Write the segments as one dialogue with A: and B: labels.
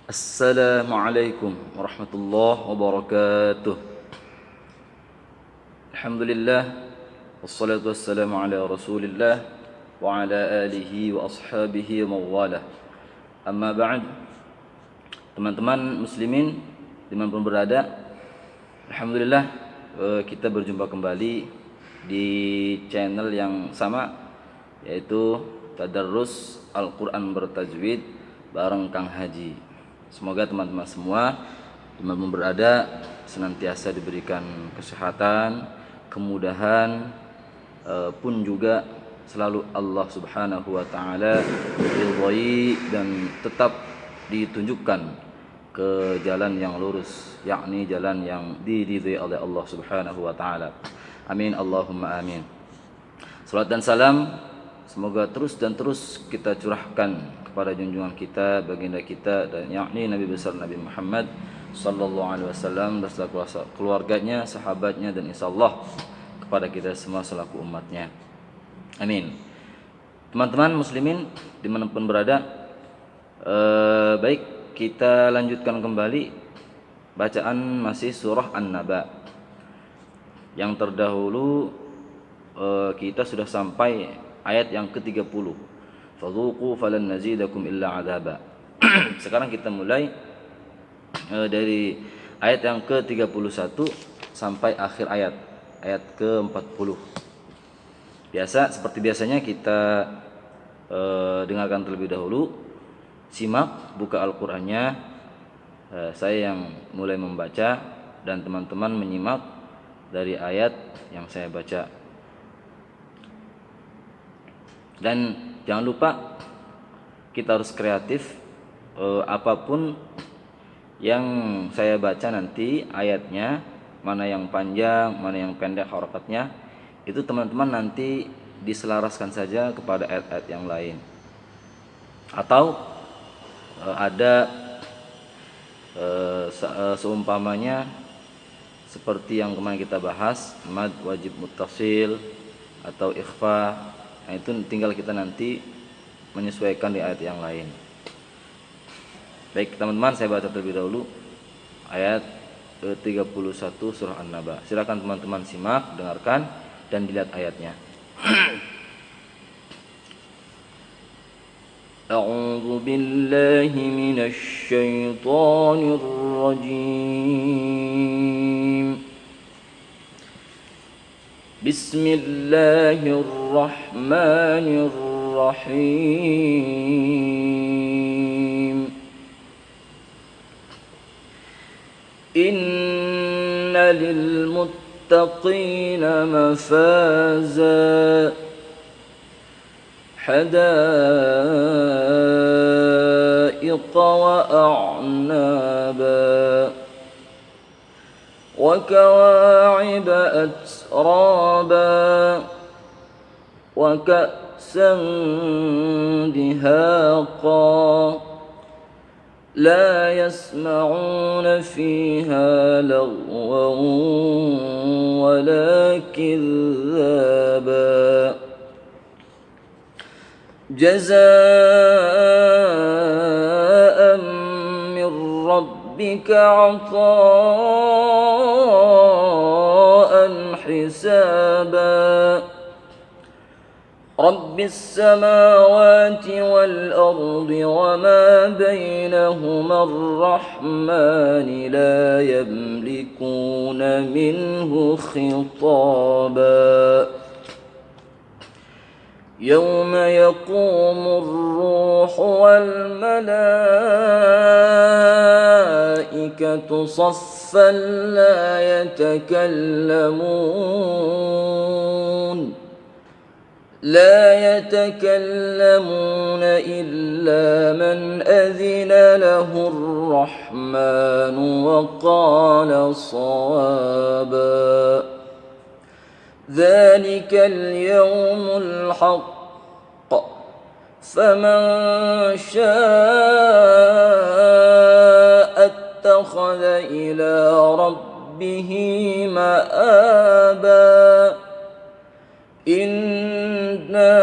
A: Assalamualaikum warahmatullahi wabarakatuh. Alhamdulillah, wassalatu wassalamu ala rasulillah wa ala alihi wa ashabihi wa mawalah. Amma ba'd. Teman-teman muslimin dimanapun berada, alhamdulillah kita berjumpa kembali di channel yang sama, yaitu Tadarrus Al-Quran Bertajwid bareng Kang Haji. Semoga teman-teman semua dimanapun berada senantiasa diberikan kesehatan, kemudahan, pun juga selalu Allah Subhanahu wa taala ridhai dan tetap ditunjukkan ke jalan yang lurus, yakni jalan yang diridhai oleh Allah Subhanahu wa taala. Amin Allahumma amin. Salawat dan salam semoga terus dan terus kita curahkan kepada junjungan kita, baginda kita, dan yakni Nabi besar Nabi Muhammad sallallahu alaihi wasallam beserta keluarganya, sahabatnya, dan insyaallah kepada kita semua selaku umatnya. Amin. Teman-teman muslimin dimanapun berada, baik, kita lanjutkan kembali bacaan masih surah An-Naba. Yang terdahulu kita sudah sampai ayat yang ke-30. Fadhuqu falan nazidakum illa adzaba. Sekarang kita mulai dari ayat yang ke-31 sampai akhir ayat ke-40. Seperti biasanya kita dengarkan terlebih dahulu. Simak, buka Al-Qur'annya. Saya yang mulai membaca dan teman-teman menyimak dari ayat yang saya baca. Dan jangan lupa kita harus kreatif. Apapun yang saya baca nanti ayatnya, mana yang panjang, mana yang pendek harokatnya, itu teman-teman nanti diselaraskan saja kepada ayat-ayat yang lain. Atau ada seumpamanya seperti yang kemarin kita bahas, mad wajib muttasil atau ikhfa. Nah, itu tinggal kita nanti menyesuaikan di ayat yang lain. Baik teman-teman, saya baca terlebih dahulu ayat 31 surah An-Naba. Silakan teman-teman simak, dengarkan, dan dilihat ayatnya. A'udzu billahi minasy syaithanir rajim. Bismillahirrahmanirrahim. Inna lil muttaqina mafaza hadaiqa wa a'naba wa kawa'iba atraba wa ka'san dihaqa la yasma'una fiha lagwan wa la kidhaba jazaa'an min rabbika 'ataa'an hisaba Rabbis samawati wal ardi wa ma bainahuma ar-rahmani la yamlikuna minhu khitaba Yawma yaqumu ar-ruhu wal malaikatu saffan la يتكلمون إلا من أذن له الرحمن وقال صوابا ذلك اليوم الحق فمن شاء اتخذ إلى ربه مآبا إنا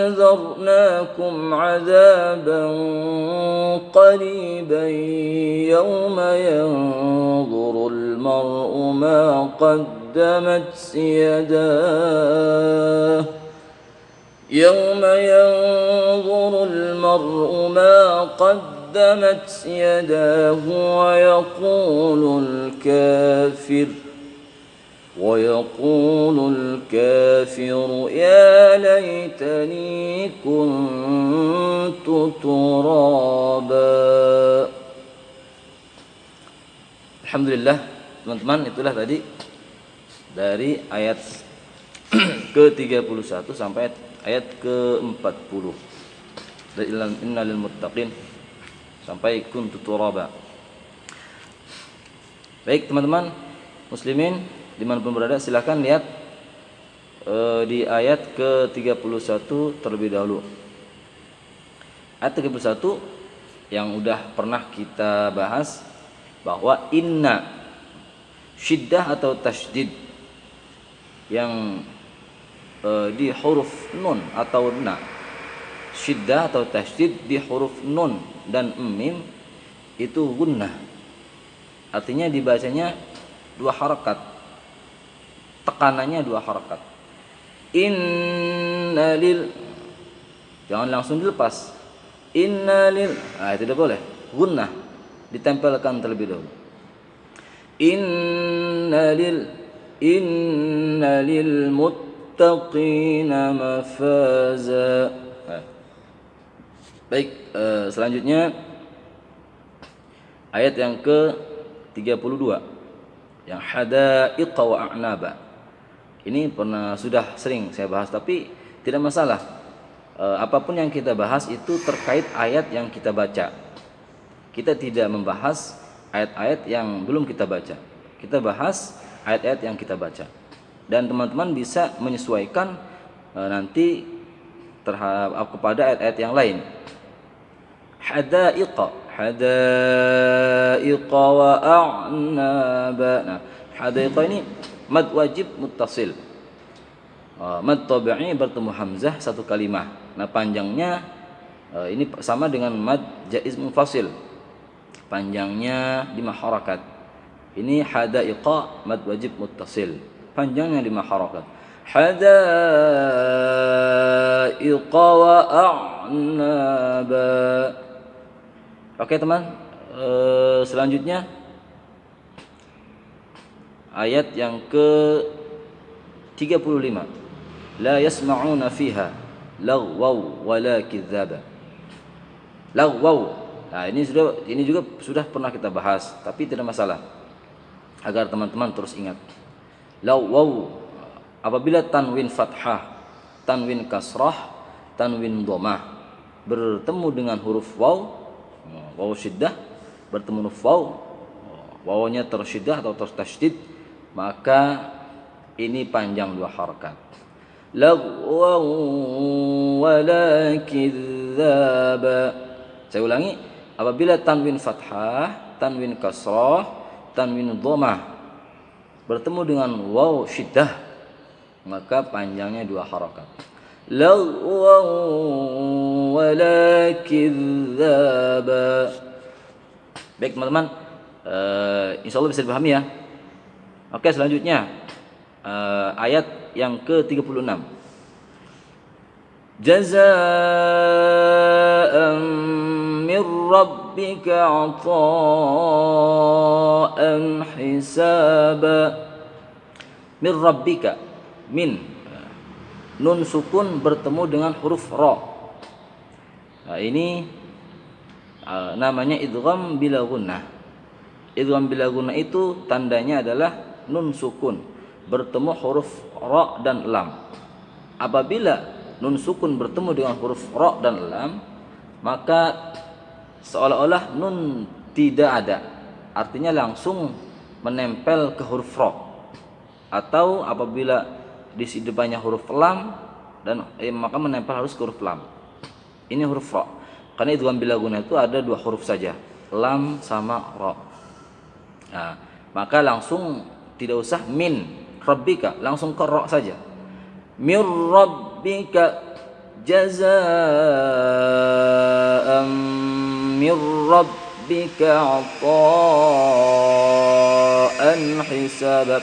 A: أنذرناكم عذابا قريبا يوم ينظر المرء ما قدمت يداه يوم ينظر المرء ما قدمت يداه ويقول الكافر يا ليتني كنت ترابا. Alhamdulillah teman-teman, itulah tadi dari ayat ke-31 sampai ayat ke-40 dari innal muttaqin sampai kuntu turaba. Baik teman-teman muslimin dimanapun berada, silahkan lihat di ayat ke-31 terlebih dahulu. Ayat 31 yang udah pernah kita bahas bahwa inna, syiddah atau tasydid yang di huruf nun atau na, syiddah atau tasydid di huruf nun dan mim itu gunnah, artinya dibacanya 2 harakat, tekanannya 2 harakat. Innalil, jangan langsung dilepas. Innalil, itu tidak boleh. Gunnah ditempelkan terlebih dahulu. Innalil muttaqina mafaza. Baik, selanjutnya ayat yang ke-32 yang hadaiqa wa a'naba. Ini sudah sering saya bahas, tapi tidak masalah. Apapun yang kita bahas itu terkait ayat yang kita baca. Kita tidak membahas ayat-ayat yang belum kita baca. Kita bahas ayat-ayat yang kita baca. Dan teman-teman bisa menyesuaikan nanti kepada ayat-ayat yang lain. Hadaiqa wa a'naba. Nah, hadaiqa ini mad wajib muttasil. Mad tabi'i bertemu hamzah satu kalimah. Nah, panjangnya ini sama dengan mad jaiz munfasil. Panjangnya 5 harakat. Ini hadaiqa mad wajib muttasil. Panjangnya 5 harakat. Hadaiqa wa a'naba. Oke teman, selanjutnya ayat yang ke-35. La yasma'una fiha lagwaw wala kidzaba. Lagwaw. Nah, ini juga sudah pernah kita bahas, tapi tidak masalah. Agar teman-teman terus ingat. Lagwaw apabila tanwin fathah, tanwin kasrah, tanwin dhammah bertemu dengan huruf waw, waw syiddah bertemu huruf waw, wawnya tersyiddah atau tertasydid, maka ini panjang 2 harakat. Lagwaw wala kidzaba. Saya ulangi, apabila tanwin fathah, tanwin kasrah, tanwin dhammah bertemu dengan waw syiddah, maka panjangnya 2 harakat. Lagwaw wala kidzaba. Baik teman-teman, insyaallah bisa dipahami ya. Oke, selanjutnya ayat yang ke-36. Jazaa'an min rabbika 'ataa'an hisaba. Min rabbika, min nun sukun bertemu dengan huruf ra. Nah, ini namanya idgham bila gunnah. Idgham bila gunnah itu tandanya adalah nun sukun bertemu huruf ra dan lam. Apabila nun sukun bertemu dengan huruf ra dan lam, maka seolah-olah nun tidak ada, artinya langsung menempel ke huruf ra. Atau apabila di depannya huruf lam dan maka menempel harus ke huruf lam. Ini huruf ra. Karena idgham bila gunnah itu ada 2 huruf saja, lam sama ra. Nah, maka langsung tidak usah min rabbika, langsung ke ra saja. Mir rabbika jazaa'an min rabbika 'ata'an hisab.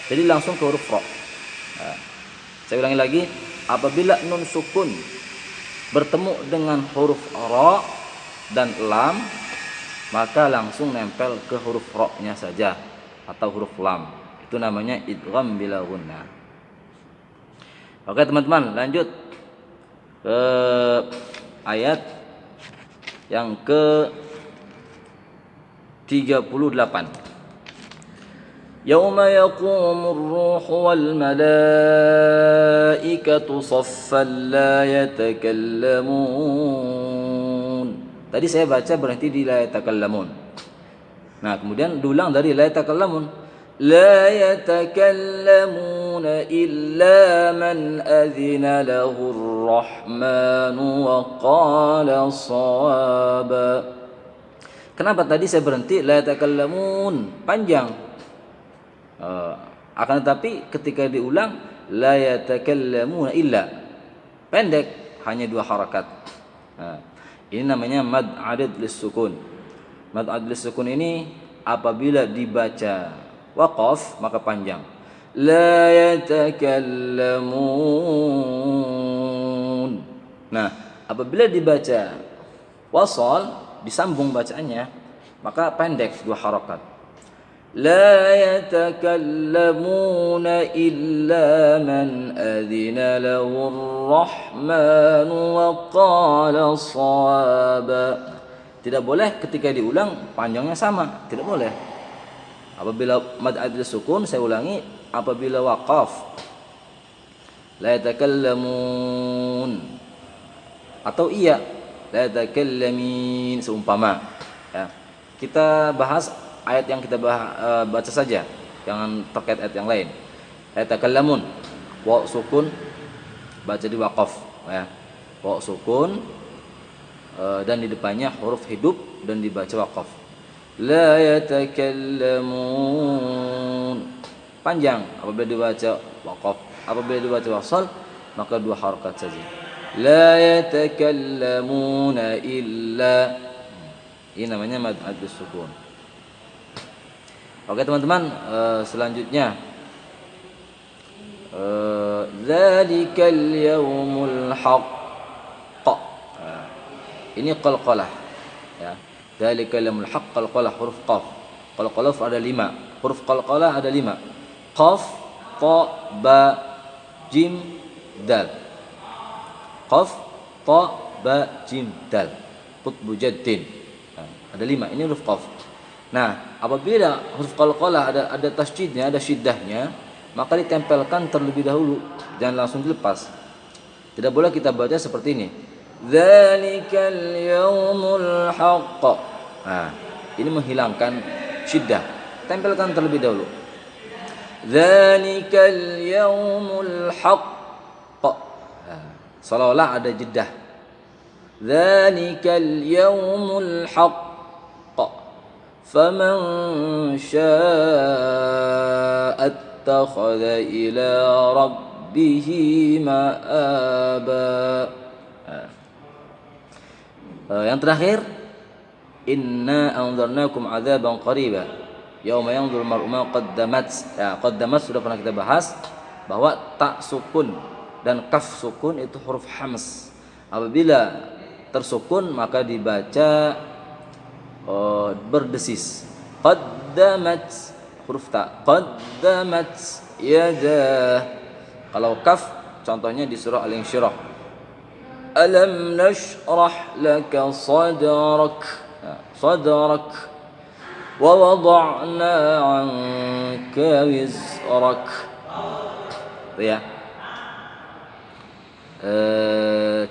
A: Jadi langsung ke huruf ra. Nah, saya ulangi lagi, apabila nun sukun bertemu dengan huruf ra dan lam, maka langsung nempel ke huruf ra-nya saja atau huruf lam. Itu namanya idgham bila gunnah. Oke teman-teman, lanjut ke ayat yang ke 38. Yauma yaqumur ruhu wal malaikatu saffan la yatakallamun. Tadi saya baca berhenti di la yatakallamun. Nah, kemudian diulang dari la yatakallamun. La yatakallamuna illa man adzina lahu ar-rahmanu wa qala shawaba. Kenapa tadi saya berhenti la yatakallamun? Panjang. Akan tetapi ketika diulang la yatakallamuna illa, pendek, hanya 2 harakat. Ini namanya mad adad lis-sukun. Mad adad lis-sukun ini apabila dibaca waqaf maka panjang. La yatakallamun. Nah, apabila dibaca wasal, disambung bacaannya, maka pendek 2 harakat. La yatakallamuna illa man adzina lahu ar-rahmanu wa qala shawaba. Tidak boleh ketika diulang panjangnya sama, tidak boleh. Apabila mad adad sukun, saya ulangi, apabila waqaf la yatakallamun atau iya la yatakallamin seumpama, ya. Kita bahas ayat yang kita baca saja, jangan terkait ayat yang lain. Yatakallamun, wa sukun baca di waqaf, ya. Wa sukun dan di depannya huruf hidup dan dibaca waqaf. La yatakallamun, panjang apabila dibaca waqaf. Apabila dibaca wasal maka 2 harakat saja. La yatakallamuna illa, ini namanya mad adad sukun. Oke teman-teman, selanjutnya dzalikal yaumul haqq. Ini qalqalah, ya. Dzalikal yaumul haqq, qalqalah huruf qaf. Qalqalah ada 5. Huruf qalqalah ada 5. Qaf, ta, ba, jim, dal. Qaf, ta, ba, jim, dal. Qutbu jaddin. Ada 5. Ini huruf qaf. Nah, apabila huruf qalqalah ada tasydidnya, ada syiddahnya, maka ditempelkan terlebih dahulu, jangan langsung dilepas. Tidak boleh kita baca seperti ini. Dzalikal yaumul haqq. Nah, ini menghilangkan syiddah. Tempelkan terlebih dahulu. Dzalikal yaumul haqq. Seolah-olah ada jeda. Dzalikal yaumul haqq. Faman syaa'a attakhadha ila rabbih ma'aba. Yang terakhir, inna anzarnakum adzaban qariba yauma yanzuru mar'u ma qaddamat. Ya, qaddamat sudah pernah kita bahas bahwa ta sukun dan kaf sukun itu huruf hams. Apabila tersukun maka dibaca berdesis. Qaddamat huruf ta, qaddamat yada. Kalau kaf contohnya di surah Al-Insyirah, alam nashrah laka sadrak, sadrak, wa wada'na 'anka wizrak. Ya.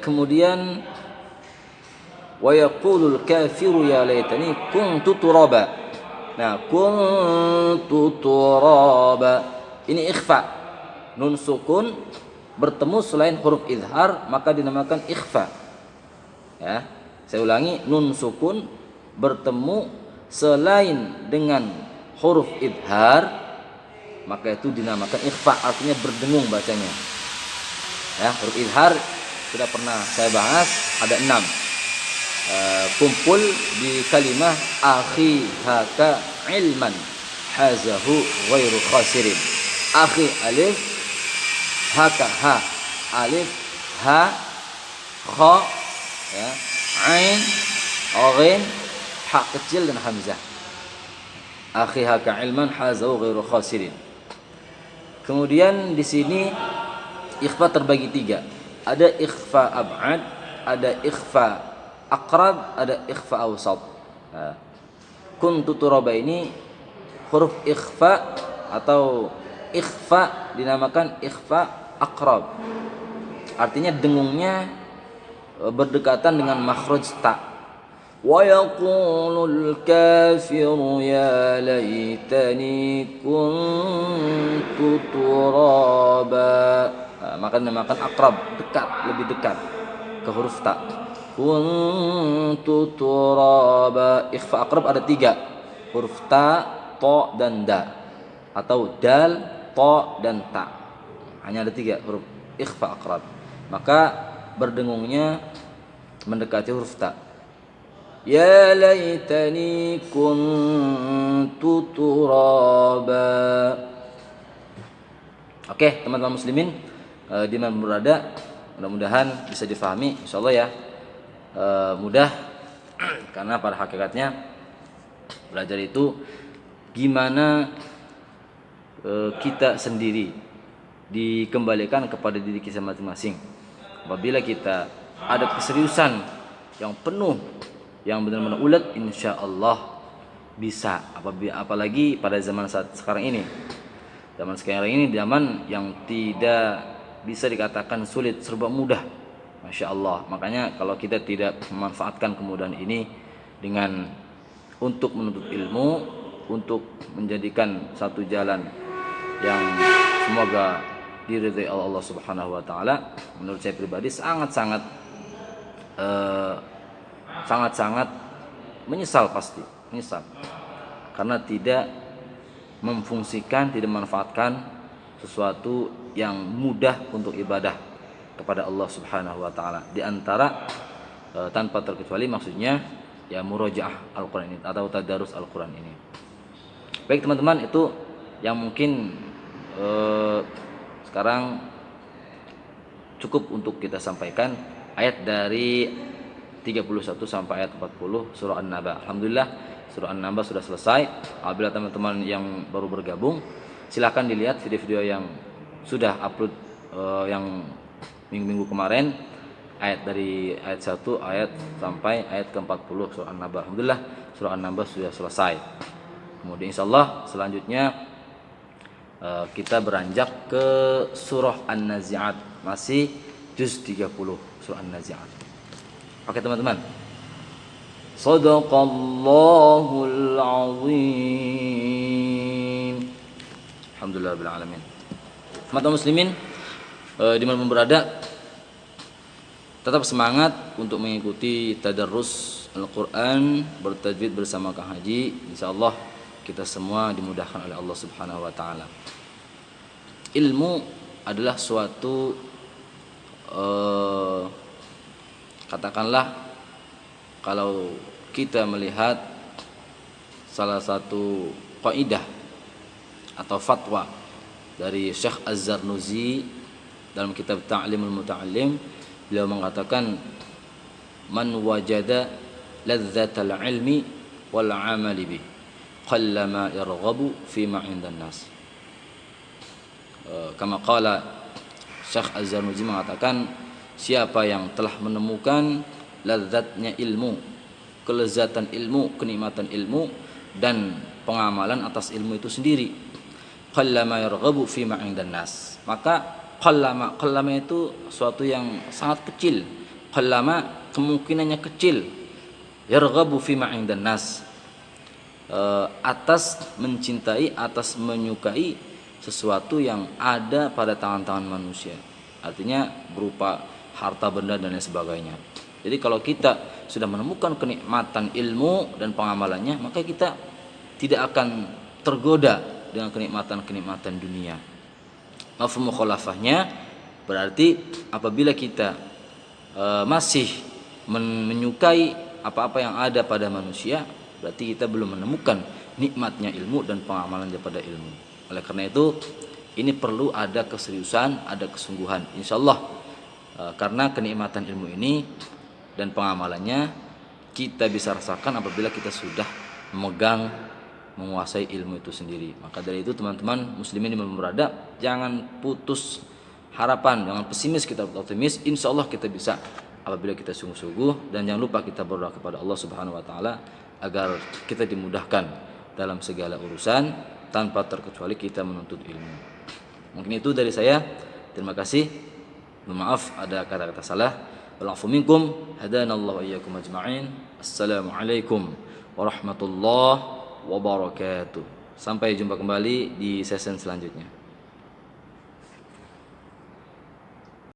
A: Kemudian wa yaqulul kafiru ya laitani kuntu turaba. Nah, kuntu turaba ini ikhfa. Nun sukun bertemu selain huruf izhar maka dinamakan ikhfa. Ya, saya ulangi, nun sukun bertemu selain dengan huruf izhar maka itu dinamakan ikhfa, artinya berdengung bacanya. Ya, huruf izhar sudah pernah saya bahas, ada 6. kumpul di kalimah akhi haka ilman hazahu ghairu khasirin. Akhi alif, haka ha, alif ha, kha, ya, ain, ghain, ha kecil dan hamzah. Akhi haka ilman hazahu ghairu khasirin. Kemudian di sini ikhfa terbagi 3. Ada ikhfa ab'ad, ada ikhfa aqrab, ada ikhfa awsat. Kuntu turaba ini huruf ikhfa atau ikhfa dinamakan ikhfa aqrab. Artinya dengungnya berdekatan dengan makhraj ta. Wa yaqulul kafiru ya laitani kuntu turaba. Maka dinamakan aqrab, dekat, lebih dekat ke huruf ta. Kuntu turaba. Ikhfa aqrab ada 3. Huruf ta, to dan da, atau dal, to dan ta. Hanya ada 3 huruf ikhfa aqrab. Maka berdengungnya mendekati huruf ta. Ya laitani kuntu turaba. Oke, teman-teman muslimin, di mana berada, mudah-mudahan bisa difahami insyaallah ya. Mudah karena pada hakikatnya belajar itu gimana kita sendiri dikembalikan kepada diri kita masing-masing. Apabila kita ada keseriusan yang penuh, yang benar-benar ulet, insyaallah bisa. Apalagi pada zaman saat sekarang ini. Zaman sekarang ini zaman yang tidak bisa dikatakan sulit, serba mudah. Masya Allah. Makanya kalau kita tidak memanfaatkan kemudahan ini dengan untuk menuntut ilmu, untuk menjadikan satu jalan yang semoga diridhai Allah Subhanahu wa taala, menurut saya pribadi sangat-sangat menyesal, pasti menyesal karena tidak memfungsikan, tidak memanfaatkan sesuatu yang mudah untuk ibadah kepada Allah Subhanahu wa taala. Di antara tanpa terkecuali maksudnya ya murojaah Al-Qur'an ini atau tadarus Al-Qur'an ini. Baik teman-teman, itu yang mungkin sekarang cukup untuk kita sampaikan ayat dari 31 sampai ayat 40 surah An-Naba. Alhamdulillah surah An-Naba sudah selesai. Apabila teman-teman yang baru bergabung, silakan dilihat video-video yang sudah upload yang minggu-minggu kemarin, ayat dari ayat 1 ayat sampai ayat ke-40 surah An-Naba. Alhamdulillah surah An-Naba sudah selesai. Kemudian insyaallah selanjutnya kita beranjak ke surah An-Nazi'at, masih juz 30 surah An-Nazi'at. Oke teman-teman. Shadaqallahul azim. Alhamdulillahirabbil alamin. Teman-teman muslimin di mana pun berada, tetap semangat untuk mengikuti tadarrus Al-Qur'an bertajwid bersama Kang Haji. Insyaallah kita semua dimudahkan oleh Allah Subhanahu wa taala. Ilmu adalah suatu katakanlah kalau kita melihat salah satu kaidah atau fatwa dari Syekh Az-Zarnuzi dalam kitab Ta'limul Muta'allim, beliau mengatakan man wajada ladzatal ilmi wal 'amali bi qallama yarghabu fi ma 'indan nas. Kama qala Syekh Az-Zarnuzi mengatakan, siapa yang telah menemukan lezatnya ilmu, kelezatan ilmu, kenikmatan ilmu dan pengamalan atas ilmu itu sendiri, qallama yarghabu fi ma 'indan nas, maka qallama itu suatu yang sangat kecil, qallama kemungkinannya kecil, yarghabu fi ma 'indan nas, atas mencintai, atas menyukai sesuatu yang ada pada tangan-tangan manusia, artinya berupa harta benda dan lain sebagainya. Jadi kalau kita sudah menemukan kenikmatan ilmu dan pengamalannya, maka kita tidak akan tergoda dengan kenikmatan-kenikmatan dunia. Mafhum mukhalafahnya berarti apabila kita masih menyukai apa-apa yang ada pada manusia, berarti kita belum menemukan nikmatnya ilmu dan pengamalan daripada ilmu. Oleh karena itu, ini perlu ada keseriusan, ada kesungguhan. Insyaallah karena kenikmatan ilmu ini dan pengamalannya kita bisa rasakan apabila kita sudah memegang, menguasai ilmu itu sendiri. Maka dari itu teman-teman muslimin di mana berada, jangan putus harapan, jangan pesimis, kita optimis. Insyaallah kita bisa apabila kita sungguh-sungguh, dan jangan lupa kita berdoa kepada Allah Subhanahu wa taala agar kita dimudahkan dalam segala urusan tanpa terkecuali kita menuntut ilmu. Mungkin itu dari saya. Terima kasih. Maaf ada kata-kata salah. Wa'afu minkum. Hadanallahu wa iyyakum ajma'in. Assalamualaikum warahmatullahi wabarakatuh. Sampai jumpa kembali di sesi selanjutnya.